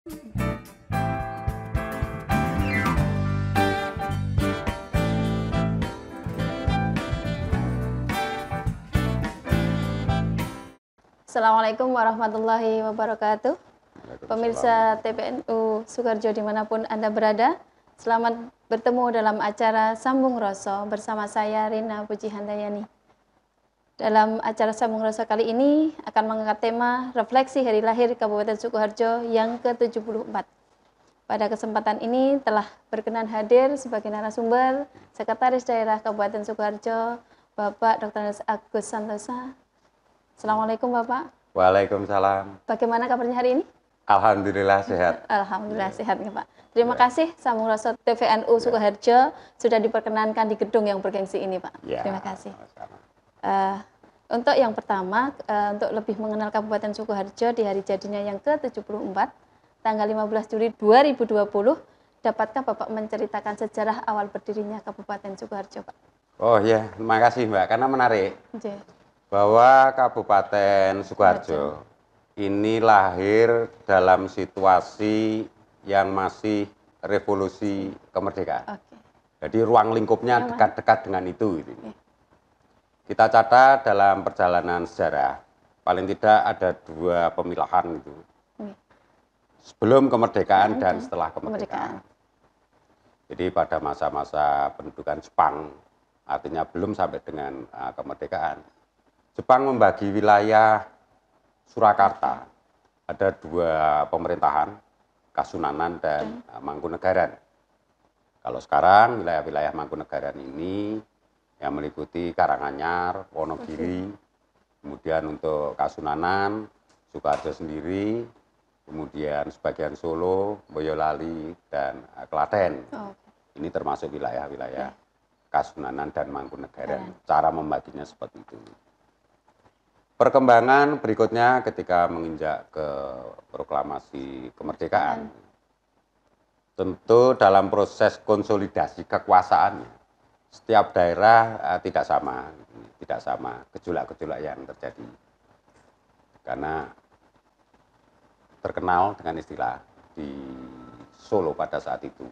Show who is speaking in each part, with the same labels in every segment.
Speaker 1: Assalamualaikum warahmatullahi wabarakatuh. Pemirsa TPNU Sukoharjo dimanapun Anda berada, selamat bertemu dalam acara Sambung Rasa bersama saya Rina Puji Handayani. Dalam acara Sambung Rasa kali ini akan mengangkat tema refleksi hari lahir Kabupaten Sukoharjo yang ke-74. Pada kesempatan ini telah berkenan hadir sebagai narasumber Sekretaris Daerah Kabupaten Sukoharjo, Bapak Dr. Agus Santosa. Assalamualaikum Bapak.
Speaker 2: Waalaikumsalam.
Speaker 1: Bagaimana kabarnya hari ini?
Speaker 2: Alhamdulillah sehat.
Speaker 1: Alhamdulillah sehat ya Pak. Terima kasih Sambung Rasa TPNU Sukoharjo sudah diperkenankan di gedung yang bergengsi ini Pak. Terima kasih. Untuk yang pertama, untuk lebih mengenal Kabupaten Sukoharjo di hari jadinya yang ke-74, tanggal 15 Juli 2020, dapatkah Bapak menceritakan sejarah awal berdirinya Kabupaten Sukoharjo Pak?
Speaker 2: Oh ya, terima kasih Mbak, karena menarik. Bahwa Kabupaten Sukoharjo ini lahir dalam situasi yang masih revolusi kemerdekaan. Jadi ruang lingkupnya dekat-dekat dengan itu. Kita catat dalam perjalanan sejarah, paling tidak ada 2 pemilahan itu. Sebelum kemerdekaan dan setelah kemerdekaan. Jadi pada masa-masa pendudukan Jepang, artinya belum sampai dengan kemerdekaan. Jepang membagi wilayah Surakarta, ada 2 pemerintahan, Kasunanan dan Mangkunegaran. Kalau sekarang wilayah-wilayah Mangkunegaran ini yang meliputi Karanganyar, Wonogiri, kemudian untuk Kasunanan, Sukoharjo sendiri, kemudian sebagian Solo, Boyolali, dan Klaten. Ini termasuk wilayah-wilayah Kasunanan dan Mangkunegaran. Cara membaginya seperti itu. Perkembangan berikutnya ketika menginjak ke proklamasi kemerdekaan, tentu dalam proses konsolidasi kekuasaannya, setiap daerah tidak sama gejolak-gejolak yang terjadi. Karena terkenal dengan istilah di Solo pada saat itu,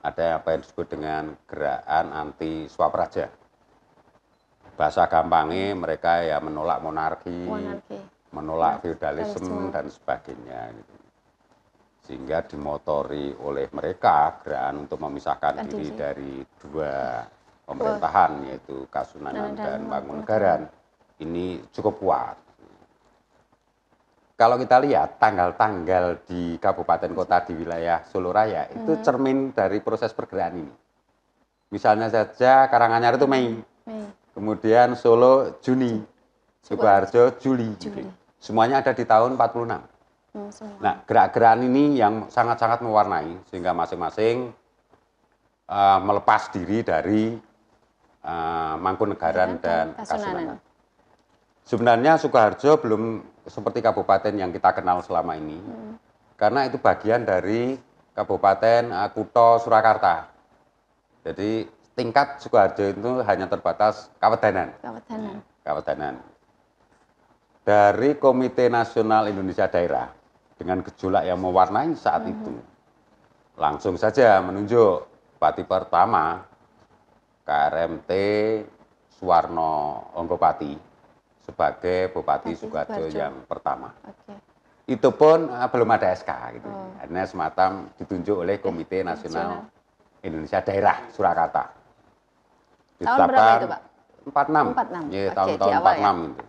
Speaker 2: ada apa yang disebut dengan gerakan anti swapraja. Bahasa gampangnya mereka ya menolak monarki. Menolak feudalisme dan sebagainya. Sehingga dimotori oleh mereka gerakan untuk memisahkan diri dari 2 pemerintahan, yaitu Kasunanan dan Mangkunegaran. Ini cukup kuat. Kalau kita lihat tanggal-tanggal di kabupaten kota di wilayah Solo Raya, itu cermin dari proses pergerakan ini. Misalnya saja Karanganyar itu Mei. Kemudian Solo Juni, Sukoharjo Juli. Semuanya ada di tahun 46. Nah, gerak-gerakan ini yang sangat-sangat mewarnai, sehingga masing-masing melepas diri dari Mangkunegaran dan Kasunanan. Sebenarnya Sukoharjo belum seperti kabupaten yang kita kenal selama ini, karena itu bagian dari Kabupaten Kutha Surakarta. Jadi tingkat Sukoharjo itu hanya terbatas kawedanan. Dari Komite Nasional Indonesia Daerah dengan gejolak yang mewarnai saat itu, langsung saja menunjuk Bupati pertama KRMT Suwarno Onggopati sebagai Bupati Sukoharjo yang pertama. Itu pun belum ada SK gitu. Hanya semacam ditunjuk oleh Komite Nasional Indonesia Daerah Surakarta.
Speaker 1: Tahun berapa itu Pak?
Speaker 2: 46. Ya, tahun-tahun 46 itu.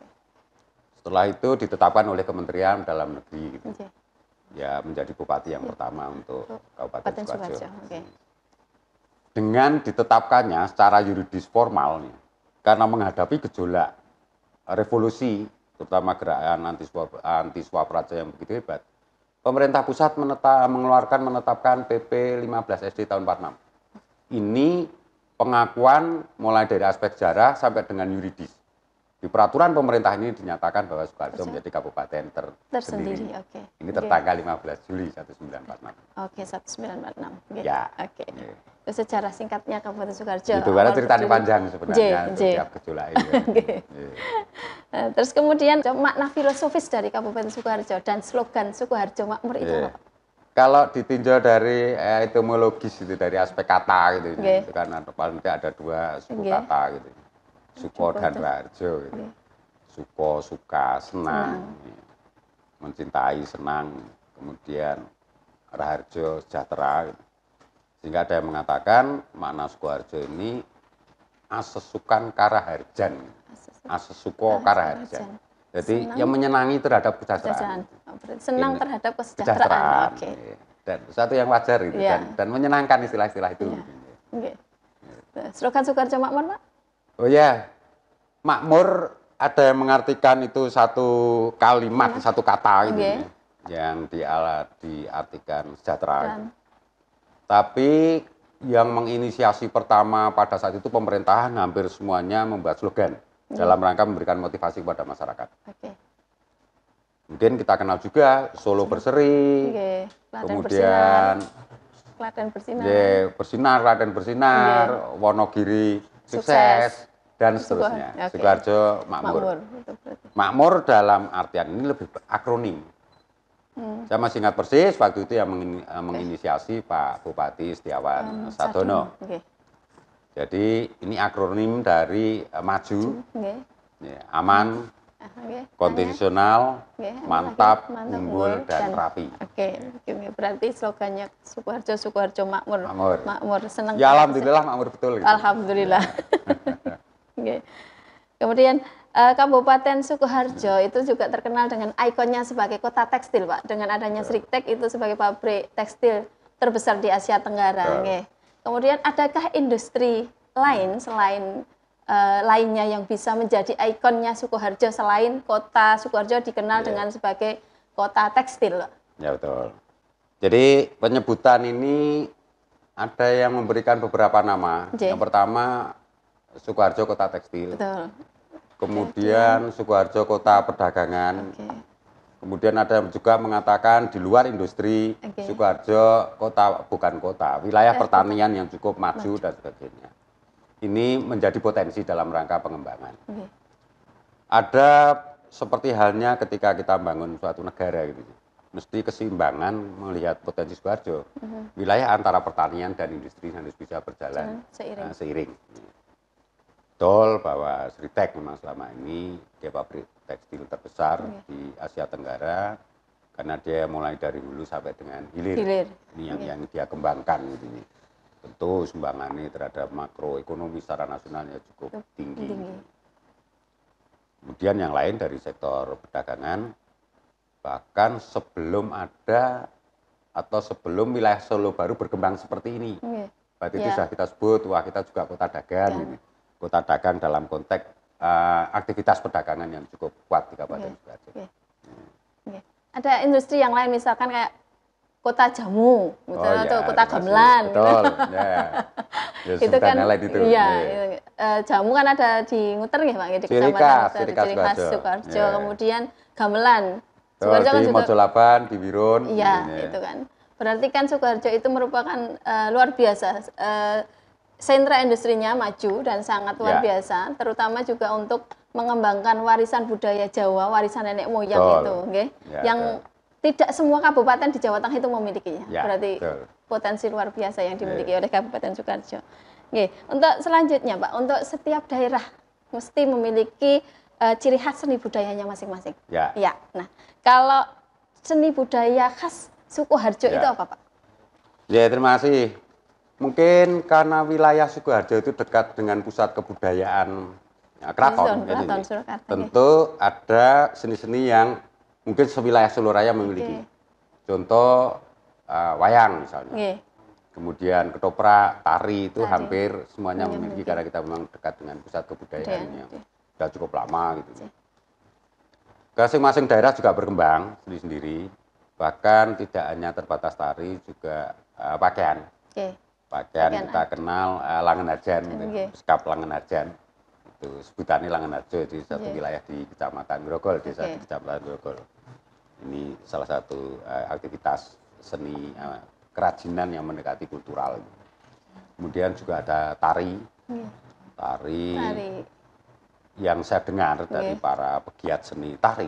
Speaker 2: Setelah itu ditetapkan oleh Kementerian Dalam Negeri gitu. Ya, menjadi bupati yang pertama untuk Kabupaten Sukoharjo. Dengan ditetapkannya secara yuridis formal, karena menghadapi gejolak revolusi, terutama gerakan anti swapraja yang begitu hebat, pemerintah pusat menetapkan PP 15 SD tahun 46. Ini pengakuan mulai dari aspek sejarah sampai dengan yuridis. Di peraturan pemerintah ini dinyatakan bahwa Sukoharjo menjadi kabupaten tersendiri. Ini tertanggal 15 Juli 1946.
Speaker 1: 1946.
Speaker 2: Ya.
Speaker 1: Itu secara singkatnya Kabupaten Sukoharjo.
Speaker 2: Itu karena ceritanya panjang sebenarnya untuk tiap gejolak ini.
Speaker 1: Terus kemudian makna filosofis dari Kabupaten Sukoharjo dan slogan Sukoharjo Makmur itu apa?
Speaker 2: Kalau ditinjau dari etimologis itu dari aspek kata gitu,
Speaker 1: Nggih.
Speaker 2: itu kan paling tidak ada dua suku
Speaker 1: Nggih.
Speaker 2: kata gitu. Suko
Speaker 1: Suko
Speaker 2: dan
Speaker 1: dan-
Speaker 2: raharjo gitu.
Speaker 1: Nggih.
Speaker 2: Suko suka senang, mencintai senang, kemudian raharjo sejahtera. Gitu. Sehingga ada yang mengatakan makna Sukoharjo ini asesukan karaharjan, asesuko karaharjan. Jadi
Speaker 1: Senang
Speaker 2: yang menyenangi terhadap
Speaker 1: kesejahteraan.
Speaker 2: kesejahteraan.
Speaker 1: Oh, berarti senang
Speaker 2: Ini.
Speaker 1: terhadap kesejahteraan.
Speaker 2: Kesejahteraan.
Speaker 1: Oke.
Speaker 2: Iya. Dan satu yang wajar itu
Speaker 1: Iya.
Speaker 2: dan menyenangkan istilah-istilah itu.
Speaker 1: Iya. Oke. Slogan Sukoharjo Makmur, Pak?
Speaker 2: Oh ya, makmur ada yang mengartikan itu satu kalimat, satu kata gitu,
Speaker 1: Oke.
Speaker 2: yang diartikan sejahtera.
Speaker 1: Dan
Speaker 2: Tapi yang menginisiasi pertama pada saat itu pemerintahan hampir semuanya membuat slogan dalam rangka memberikan motivasi kepada masyarakat.
Speaker 1: oke.
Speaker 2: Mungkin kita kenal juga Solo Berseri,
Speaker 1: Oke. Klaten
Speaker 2: kemudian
Speaker 1: Klaten bersinar.
Speaker 2: bersinar, Raden bersinar, Wonogiri sukses, dan seterusnya.
Speaker 1: Oke.
Speaker 2: Sukoharjo makmur.
Speaker 1: Makmur. Itu berarti.
Speaker 2: Makmur dalam artian ini lebih akronim. Saya masih ingat persis waktu itu yang menginisiasi Pak Bupati Setiawan Sadono.
Speaker 1: Oke.
Speaker 2: Jadi ini akronim dari maju,
Speaker 1: Oke.
Speaker 2: ya, aman,
Speaker 1: Oke.
Speaker 2: kondisional,
Speaker 1: Oke.
Speaker 2: mantap,
Speaker 1: Mantap,
Speaker 2: unggul, dan rapi.
Speaker 1: Oke. Oke. Berarti slogannya Sukoharjo Makmur.
Speaker 2: Makmur.
Speaker 1: Makmur. Senang.
Speaker 2: Ya alhamdulillah makmur betul. Gitu.
Speaker 1: Alhamdulillah. Oke. Kemudian Kabupaten Sukoharjo itu juga terkenal dengan ikonnya sebagai kota tekstil, Pak. Dengan adanya Sriktek itu sebagai pabrik tekstil terbesar di Asia Tenggara. Oke. Kemudian adakah industri lain selain lainnya yang bisa menjadi ikonnya Sukoharjo selain kota Sukoharjo dikenal dengan sebagai kota tekstil, Pak?
Speaker 2: Ya betul. Jadi penyebutan ini ada yang memberikan beberapa nama.
Speaker 1: Oke.
Speaker 2: Yang pertama Sukoharjo kota tekstil.
Speaker 1: Betul.
Speaker 2: Kemudian Sukoharjo kota perdagangan.
Speaker 1: Oke.
Speaker 2: Kemudian ada yang juga mengatakan di luar industri
Speaker 1: Oke.
Speaker 2: Sukoharjo kota bukan kota, wilayah pertanian yang cukup maju dan sebagainya. Ini menjadi potensi dalam rangka pengembangan.
Speaker 1: Oke.
Speaker 2: Ada seperti halnya ketika kita membangun suatu negara gitu. Mesti keseimbangan melihat potensi Sukoharjo. Wilayah antara pertanian dan industri harus bisa berjalan
Speaker 1: Seiring.
Speaker 2: seiring. Betul bahwa Sritek memang selama ini dia pabrik tekstil terbesar di Asia Tenggara karena dia mulai dari hulu sampai dengan hilir. Ini yang dia kembangkan gitu. Tentu sumbangannya terhadap makroekonomi secara nasionalnya cukup tinggi. Kemudian yang lain dari sektor perdagangan, bahkan sebelum ada atau sebelum wilayah Solo baru berkembang seperti ini. Berarti itu sudah kita sebut, wah kita juga kota dagang. Gitu. Kota dagang dalam konteks aktivitas perdagangan yang cukup kuat di Kabupaten Sukoharjo.
Speaker 1: Ada industri yang lain misalkan kayak kota jamu, misalnya atau kota gamelan.
Speaker 2: Betul, ya. Ya,
Speaker 1: itu kan,
Speaker 2: itu.
Speaker 1: Iya, jamu kan ada di Nguter ya Pak, di Kecamatan Sukoharjo, kemudian gamelan.
Speaker 2: Sukoharjo kan juga Mojolaban, di Wirun.
Speaker 1: Iya, itu kan. Berarti kan Sukoharjo itu merupakan luar biasa. Sentra industrinya maju dan sangat luar biasa, terutama juga untuk mengembangkan warisan budaya Jawa, warisan nenek moyang itu, okay? Yang tidak semua kabupaten di Jawa Tengah itu memilikinya. Berarti potensi luar biasa yang dimiliki oleh Kabupaten Sukoharjo. Okay. Untuk selanjutnya, Pak, untuk setiap daerah mesti memiliki ciri khas seni budayanya masing-masing. Ya. Nah, kalau seni budaya khas Sukoharjo itu apa, Pak?
Speaker 2: Ya, terima kasih. Mungkin karena wilayah Sukoharjo itu dekat dengan pusat kebudayaan keraton, tentu ada seni-seni yang mungkin sewilayah Solo Raya memiliki. Contoh wayang misalnya. Kemudian ketoprak, tari itu hampir semuanya memiliki karena kita memang dekat dengan pusat kebudayaan yang sudah cukup lama gitu. Masing-masing daerah juga berkembang sendiri-sendiri. Bahkan tidak hanya terbatas tari, juga pakaian. Pakaian kita kenal Langenarjan, skap Langenarjan. Itu sebutannya Langenarjo di satu wilayah di Kecamatan Grogol, desa di Kecamatan Grogol. Ini salah satu aktivitas seni kerajinan yang mendekati kultural. Kemudian juga ada tari. Tari yang saya dengar dari para pegiat seni tari.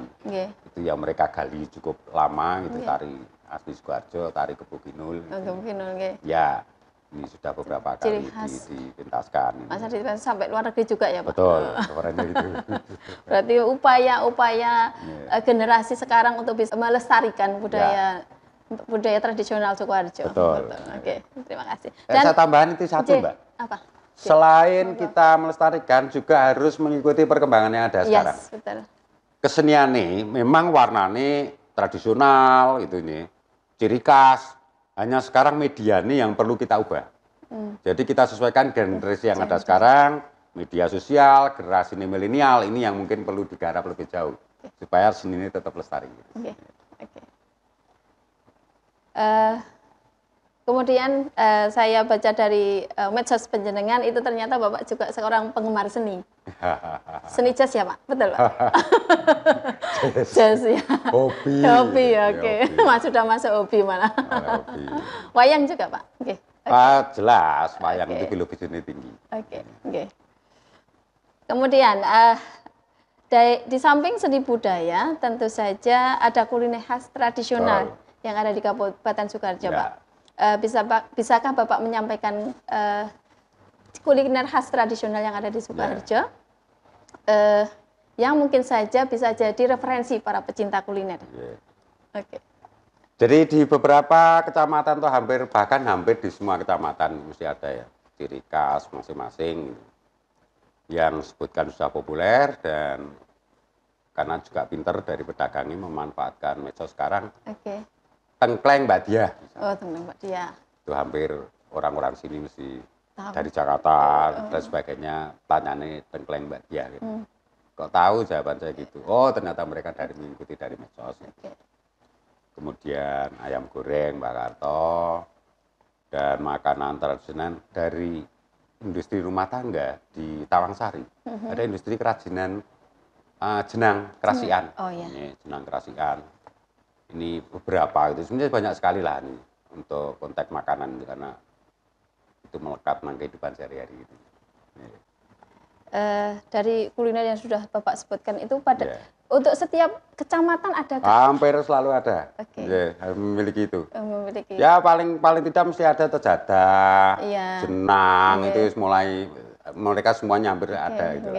Speaker 2: Itu yang mereka gali cukup lama gitu, tari asli Sukoharjo, tari Kebo-Kinul.
Speaker 1: Kebo-Kinul nggih.
Speaker 2: Ya, ini sudah beberapa
Speaker 1: Ciri
Speaker 2: kali
Speaker 1: khas.
Speaker 2: dipentaskan.
Speaker 1: Masa sampai luar negeri juga ya Pak?
Speaker 2: Betul, kerennya itu.
Speaker 1: Berarti upaya-upaya generasi sekarang untuk bisa melestarikan budaya tradisional Sukoharjo.
Speaker 2: Betul.
Speaker 1: Oke, terima kasih.
Speaker 2: Dan saya tambahan itu satu Mbak.
Speaker 1: Apa?
Speaker 2: Selain kita melestarikan juga harus mengikuti perkembangan yang ada sekarang.
Speaker 1: Yes, betul.
Speaker 2: Kesenian nih memang warnanya tradisional itu nih, ciri khas. Hanya sekarang media nih yang perlu kita ubah. Jadi kita sesuaikan generasi yang ada sekarang, media sosial, generasi milenial ini yang mungkin perlu digarap lebih jauh supaya seni ini tetap lestari.
Speaker 1: Oke. Kemudian saya baca dari medsos penjenengan itu ternyata Bapak juga seorang penggemar seni. Seni jazz ya Pak? Betul Pak? Jazz ya. Hobi ya, oke. Mas sudah masuk hobi malah.
Speaker 2: Hobi.
Speaker 1: Wayang juga Pak? Oke.
Speaker 2: Jelas, wayang itu filosofinya tinggi.
Speaker 1: Oke. Kemudian di samping seni budaya tentu saja ada kuliner khas tradisional yang ada di Kabupaten Sukoharjo Pak. Bisakah Bapak menyampaikan kuliner khas tradisional yang ada di Sukoharjo yang mungkin saja bisa jadi referensi para pecinta kuliner? Oke.
Speaker 2: Jadi di beberapa kecamatan tuh bahkan hampir di semua kecamatan mesti ada ya ciri khas masing-masing yang sebutkan sudah populer dan karena juga pinter dari pedagangnya memanfaatkan medsos sekarang.
Speaker 1: Oke.
Speaker 2: Tengkleng Mbak Diah.
Speaker 1: Oh, tengkleng Mbak Diah.
Speaker 2: Itu hampir orang-orang sini mesti dari Jakarta dan sebagainya tanyanya tengkleng Mbak Diah gitu. Kok tahu jawaban saya gitu? Oh, ternyata mereka mengikuti dari medsos.
Speaker 1: Okay.
Speaker 2: Kemudian ayam goreng Mbak Karto dan makanan tradisional dari industri rumah tangga di Tawangsari. Ada industri kerajinan jenang kerasian.
Speaker 1: Oh iya.
Speaker 2: Ini jenang kerasian. Ini beberapa itu sebenarnya banyak sekali lah nih untuk konteks makanan karena itu melekat dengan kehidupan sehari-hari gitu.
Speaker 1: Dari kuliner yang sudah Bapak sebutkan itu untuk setiap kecamatan ada?
Speaker 2: Hampir selalu ada.
Speaker 1: Okay.
Speaker 2: Memiliki itu.
Speaker 1: Memiliki.
Speaker 2: Ya paling tidak mesti ada tejadah, jenang itu mulai mereka semuanya hampir ada gitu.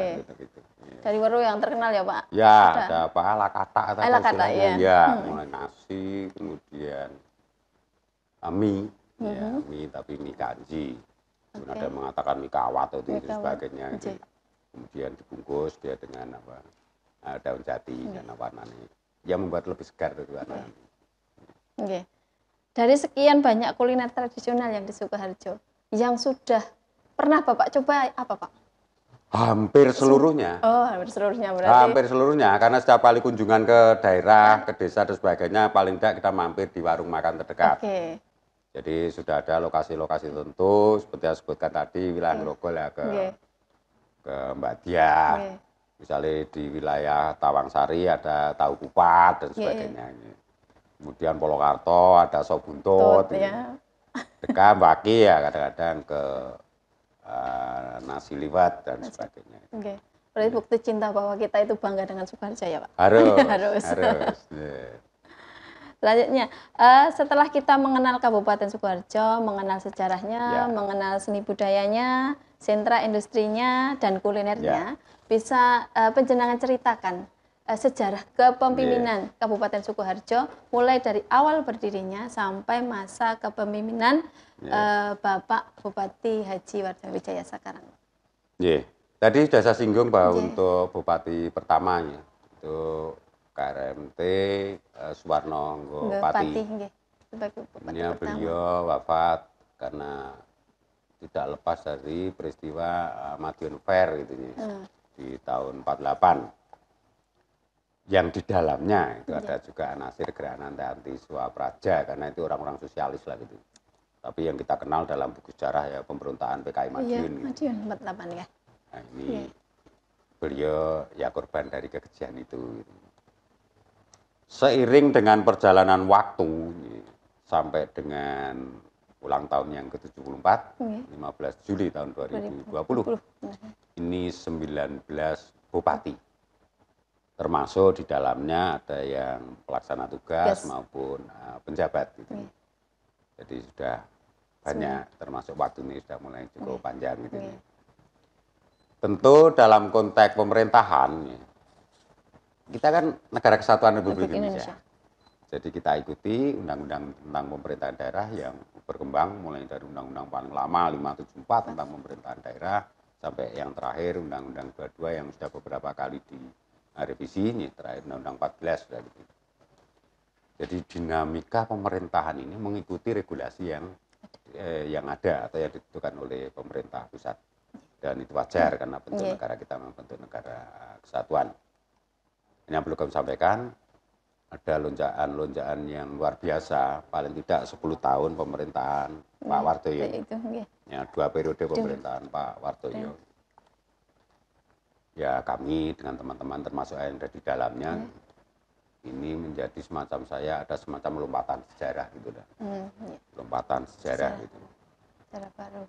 Speaker 1: Dari Weru yang terkenal ya Pak?
Speaker 2: Ya ada apa alakata atau
Speaker 1: alakata,
Speaker 2: ya. Mulai nasi kemudian mie, mie tapi mie kanji. Ada mengatakan mie kawat atau itu sebagainya. Gitu. Kemudian dibungkus dia dengan daun jati dan warnanya. Yang membuat lebih segar itu warna.
Speaker 1: Oke. Dari sekian banyak kuliner tradisional yang di Sukoharjo, yang sudah pernah Bapak coba apa Pak?
Speaker 2: Hampir seluruhnya.
Speaker 1: Oh, hampir seluruhnya berarti.
Speaker 2: Hampir seluruhnya, karena setiap kali kunjungan ke daerah, ke desa dan sebagainya, paling tidak kita mampir di warung makan terdekat.
Speaker 1: Oke.
Speaker 2: Jadi sudah ada lokasi-lokasi tertentu, seperti yang disebutkan tadi, wilayah Grogol ya ke Mbak Diah. Misalnya di wilayah Tawangsari ada tahu kupat dan sebagainya. Kemudian Polokarto ada sop buntut. Dekat Baki ya kadang-kadang ke nasi liwet dan sebagainya.
Speaker 1: Oke. Berarti bukti cinta bahwa kita itu bangga dengan Sukoharjo ya Pak?
Speaker 2: Harus.
Speaker 1: Selanjutnya, setelah kita mengenal Kabupaten Sukoharjo, mengenal sejarahnya, mengenal seni budayanya, sentra industrinya, dan kulinernya, bisa penjenengan ceritakan sejarah kepemimpinan Kabupaten Sukoharjo, mulai dari awal berdirinya sampai masa kepemimpinan Bapak Bupati Haji Wardah Wijaya sekarang.
Speaker 2: Tadi sudah saya singgung bahwa untuk Bupati pertamanya, itu KRMT Suwarno Nggopati. Ini beliau wafat karena tidak lepas dari peristiwa Madiun Fair gitu di tahun 48. Yang di dalamnya itu ada juga nasir gerakan anti suap raja karena itu orang-orang sosialis lah gitu. Tapi yang kita kenal dalam buku sejarah ya pemberontakan PKI Madiun.
Speaker 1: Madiun 48 ya.
Speaker 2: Nah, ini beliau ya korban dari kekejian itu. Gitu. Seiring dengan perjalanan waktu sampai dengan ulang tahun yang ke-74, 15 Juli tahun 2020, ini 19 bupati termasuk di dalamnya ada yang pelaksana tugas maupun penjabat gitu. Jadi sudah banyak, termasuk waktu ini sudah mulai cukup panjang gitu. Tentu dalam konteks pemerintahan, kita kan negara kesatuan Republik Indonesia. Jadi kita ikuti undang-undang tentang pemerintahan daerah yang berkembang mulai dari undang-undang paling lama 574 tentang pemerintahan daerah sampai yang terakhir undang-undang 22 yang sudah beberapa kali direvisi, terakhir undang-undang 14 sudah gitu. Jadi dinamika pemerintahan ini mengikuti regulasi yang ada atau yang ditentukan oleh pemerintah pusat. Dan itu wajar karena bentuk negara kita memang bentuk negara kesatuan. Ini yang perlu kami sampaikan, ada lonjakan yang luar biasa, paling tidak 10 tahun pemerintahan Pak Wartoyo. Ya, 2 periode pemerintahan Pak Wartoyo. Ya kami dengan teman-teman termasuk yang ada di dalamnya, ini menjadi semacam ada semacam lompatan sejarah gitu dah. Lompatan sejarah gitu.
Speaker 1: Sejarah baru.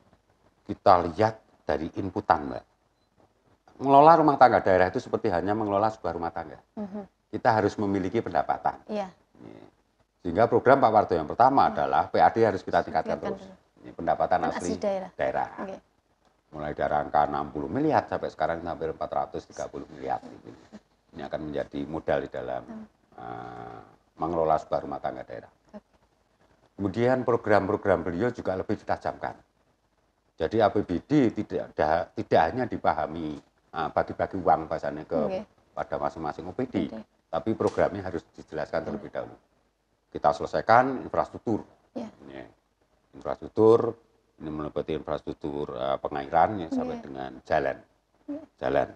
Speaker 2: Kita lihat dari inputan, Mbak. Mengelola rumah tangga daerah itu seperti hanya mengelola sebuah rumah tangga. Kita harus memiliki pendapatan. Sehingga program Pak Wartoyo yang pertama adalah PAD harus kita tingkatkan terus. Ini pendapatan asli daerah. Mulai dari angka 60 miliar sampai sekarang hampir 430 miliar. Ini akan menjadi modal di dalam mengelola sebuah rumah tangga daerah. Kemudian program-program beliau juga lebih ditajamkan. Jadi APBD tidak hanya dipahami bagi-bagi uang bahasanya pada masing-masing OPD, tapi programnya harus dijelaskan terlebih dahulu. Kita selesaikan infrastruktur. Infrastruktur ini meliputi infrastruktur pengairan sampai dengan jalan.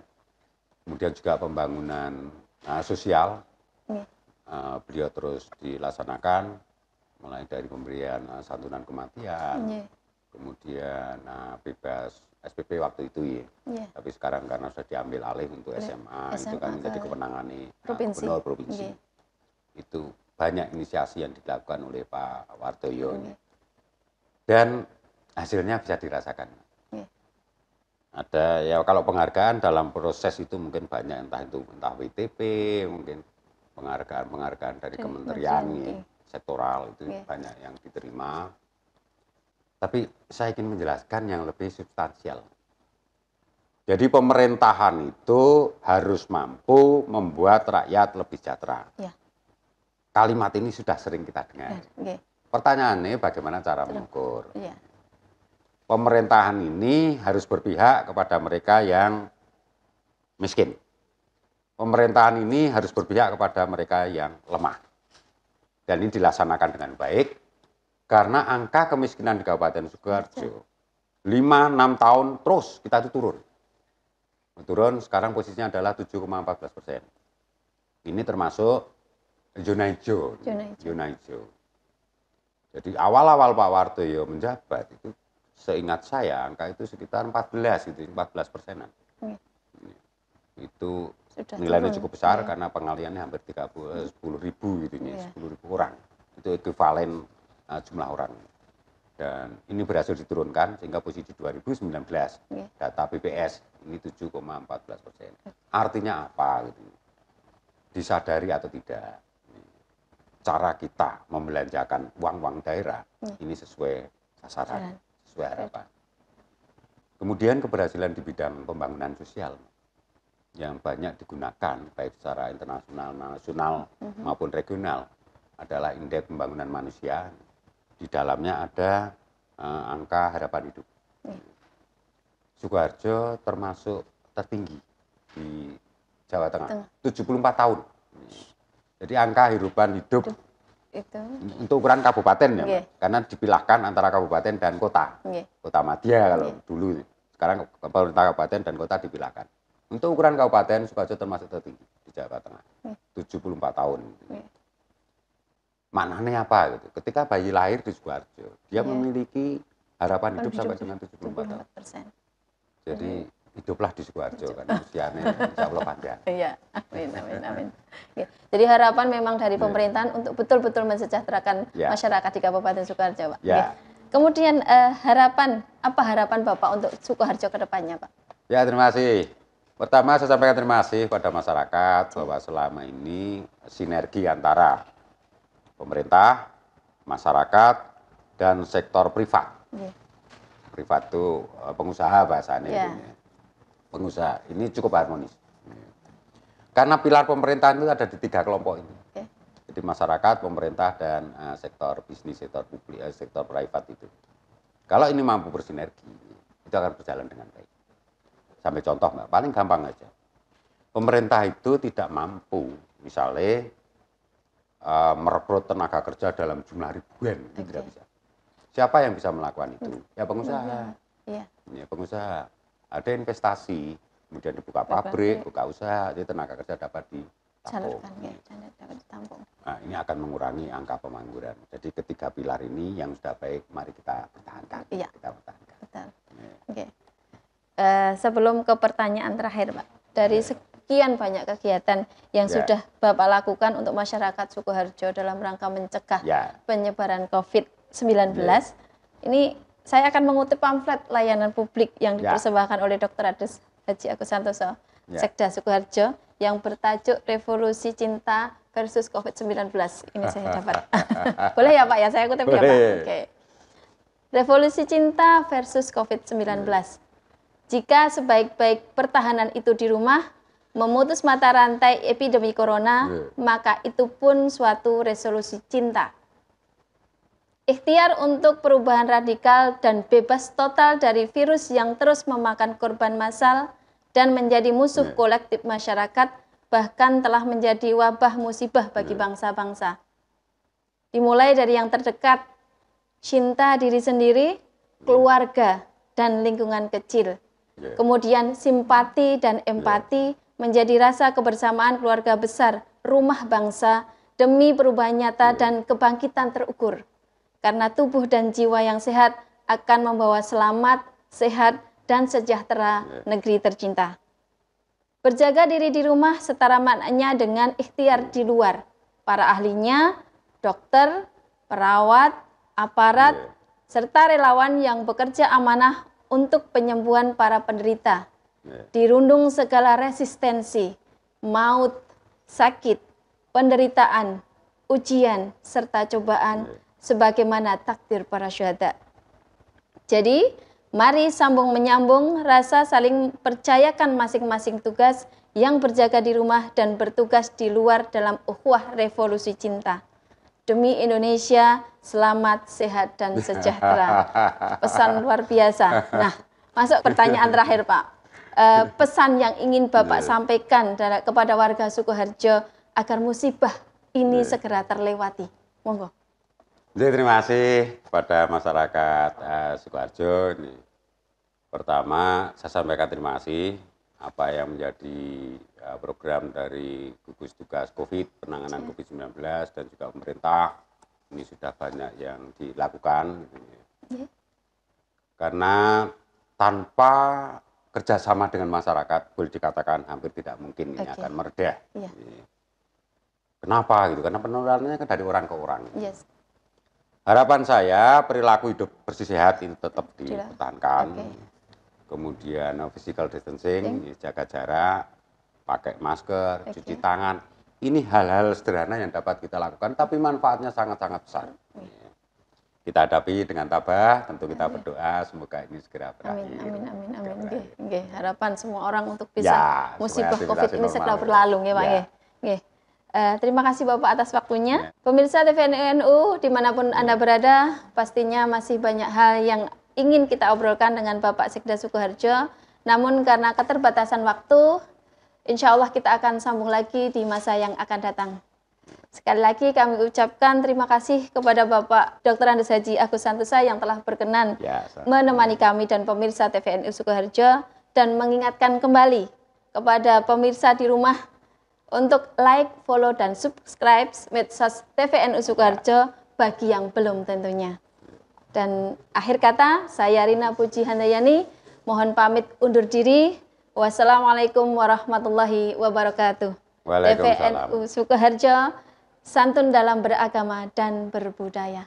Speaker 2: Kemudian juga pembangunan sosial, beliau terus dilaksanakan mulai dari pemberian santunan kematian. Kemudian bebas SPP waktu itu tapi sekarang karena sudah diambil alih untuk SMA itu kan menjadi kewenangan gubernur provinsi. Itu banyak inisiasi yang dilakukan oleh Pak Wartoyo dan hasilnya bisa dirasakan. Ada ya kalau penghargaan dalam proses itu mungkin banyak entah WTP, mungkin penghargaan dari kementerian sektoral itu banyak yang diterima. Tapi saya ingin menjelaskan yang lebih substansial. Jadi pemerintahan itu harus mampu membuat rakyat lebih sejahtera. Kalimat ini sudah sering kita dengar. Pertanyaannya bagaimana cara mengukur? Pemerintahan ini harus berpihak kepada mereka yang miskin. Pemerintahan ini harus berpihak kepada mereka yang lemah. Dan ini dilaksanakan dengan baik. Karena angka kemiskinan di Kabupaten Sukoharjo 5-6 tahun terus kita itu turun. Sekarang posisinya adalah 7,14%. Ini termasuk zona hijau. Jadi awal-awal Pak Wartoyo menjabat itu seingat saya angka itu sekitar 14%-an. Itu nilainya cukup besar karena pengaliannya hampir 10.000 gitu, 10.000 orang. Itu ekuivalen jumlah orang. Dan ini berhasil diturunkan sehingga posisi 2019 data BPS ini 7,14%. Artinya apa gitu? Disadari atau tidak, cara kita membelanjakan uang-uang daerah ini sesuai sasaran, sesuai harapan. Kemudian keberhasilan di bidang pembangunan sosial yang banyak digunakan baik secara internasional, nasional maupun regional adalah indeks pembangunan manusia. Di dalamnya ada angka harapan hidup. Sukoharjo termasuk tertinggi di Jawa Tengah, 74 tahun. Jadi angka harapan hidup itu untuk ukuran kabupaten ya, karena dipilahkan antara kabupaten dan kota. Kota madya kalau dulu, sekarang pemerintah kabupaten dan kota dipilahkan. Untuk ukuran kabupaten Sukoharjo termasuk tertinggi di Jawa Tengah, 74 tahun. Maknanya apa gitu? Ketika bayi lahir di Sukoharjo, dia memiliki harapan hidup sampai dengan 74 tahun. Jadi hiduplah di Sukoharjo kan usianya insya Allah panjang.
Speaker 1: Iya, amin. Ya. Jadi harapan memang dari pemerintahan untuk betul-betul mensejahterakan masyarakat di Kabupaten Sukoharjo, Pak. Ya. Kemudian apa harapan Bapak untuk Sukoharjo ke depannya, Pak?
Speaker 2: Ya, terima kasih. Pertama saya sampaikan terima kasih pada masyarakat bahwa selama ini sinergi antara pemerintah, masyarakat, dan sektor privat. Privat itu pengusaha bahasanya. Pengusaha ini cukup harmonis. Karena pilar pemerintahan itu ada di 3 kelompok ini. Jadi masyarakat, pemerintah, dan sektor bisnis, sektor publik, sektor privat itu. Kalau ini mampu bersinergi, itu akan berjalan dengan baik. Sampai contoh, Mbak, paling gampang aja. Pemerintah itu tidak mampu, misalnya merekrut tenaga kerja dalam jumlah ribuan, itu tidak bisa. Siapa yang bisa melakukan itu? Ya pengusaha. Ya pengusaha. Ada investasi, kemudian dibuka pabrik, buka usaha, jadi tenaga kerja dapat ditampung. Nah, ini akan mengurangi angka pengangguran. Jadi ketiga pilar ini yang sudah baik, mari kita pertahankan. Kita pertahankan.
Speaker 1: Betul. Oke. Sebelum ke pertanyaan terakhir, Pak, dari sekian banyak kegiatan yang sudah Bapak lakukan untuk masyarakat Sukoharjo dalam rangka mencegah penyebaran COVID-19, ini saya akan mengutip pamflet layanan publik yang dipersembahkan oleh Dr. Andes Haji Agus Santoso, Sekda Sukoharjo, yang bertajuk Revolusi Cinta versus COVID-19. Ini saya dapat. Boleh ya Pak ya, saya kutip ya Pak. Oke. Revolusi Cinta versus COVID-19. Jika sebaik-baik pertahanan itu di rumah, memutus mata rantai epidemi corona, maka itu pun suatu resolusi cinta. Ikhtiar untuk perubahan radikal dan bebas total dari virus yang terus memakan korban massal dan menjadi musuh kolektif masyarakat, bahkan telah menjadi wabah musibah bagi bangsa-bangsa. Dimulai dari yang terdekat, cinta diri sendiri, keluarga, dan lingkungan kecil. Kemudian simpati dan empati menjadi rasa kebersamaan keluarga besar, rumah bangsa, demi perubahan nyata dan kebangkitan terukur. Karena tubuh dan jiwa yang sehat akan membawa selamat, sehat, dan sejahtera negeri tercinta. Berjaga diri di rumah setara maknanya dengan ikhtiar di luar. Para ahlinya, dokter, perawat, aparat, serta relawan yang bekerja amanah untuk penyembuhan para penderita. Dirundung segala resistensi, maut, sakit, penderitaan, ujian, serta cobaan, sebagaimana takdir para syuhada. Jadi, mari sambung menyambung rasa saling percayakan masing-masing tugas yang berjaga di rumah dan bertugas di luar dalam ukhuwah revolusi cinta. Demi Indonesia, selamat, sehat, dan sejahtera. Pesan luar biasa. Nah, masuk pertanyaan terakhir, Pak. Pesan yang ingin Bapak sampaikan kepada warga Sukoharjo agar musibah ini segera terlewati. Monggo.
Speaker 2: Jadi, terima kasih kepada masyarakat Sukoharjo. Ini pertama, saya sampaikan terima kasih apa yang menjadi program dari gugus tugas COVID, penanganan COVID-19 dan juga pemerintah. Ini sudah banyak yang dilakukan. Karena tanpa kerjasama dengan masyarakat, boleh dikatakan hampir tidak mungkin ini akan mereda. Kenapa gitu? Karena penularannya kan dari orang ke orang. Harapan saya perilaku hidup bersih sehat ini tetap dipertahankan. Kemudian physical distancing, jaga jarak, pakai masker, cuci tangan. Ini hal-hal sederhana yang dapat kita lakukan, tapi manfaatnya sangat-sangat besar. Kita hadapi dengan tabah, tentu kita berdoa semoga ini segera berakhir.
Speaker 1: Amin. Harapan semua orang untuk bisa musibah COVID ini segera berlalu, ya Pak. Terima kasih Bapak atas waktunya. Pemirsa TVNU dimanapun Anda berada, pastinya masih banyak hal yang ingin kita obrolkan dengan Bapak Sekda Sukoharjo. Namun karena keterbatasan waktu, insya Allah kita akan sambung lagi di masa yang akan datang. Sekali lagi kami ucapkan terima kasih kepada Bapak Dr. Andes Haji Agus Santoso yang telah berkenan menemani kami dan pemirsa TVNU Sukoharjo, dan mengingatkan kembali kepada pemirsa di rumah untuk like, follow, dan subscribe medsos TVNU Sukoharjo bagi yang belum tentunya. Dan akhir kata, saya Rina Puji Handayani, mohon pamit undur diri. Wassalamualaikum warahmatullahi wabarakatuh. TVNU Sukoharjo, santun dalam beragama dan berbudaya.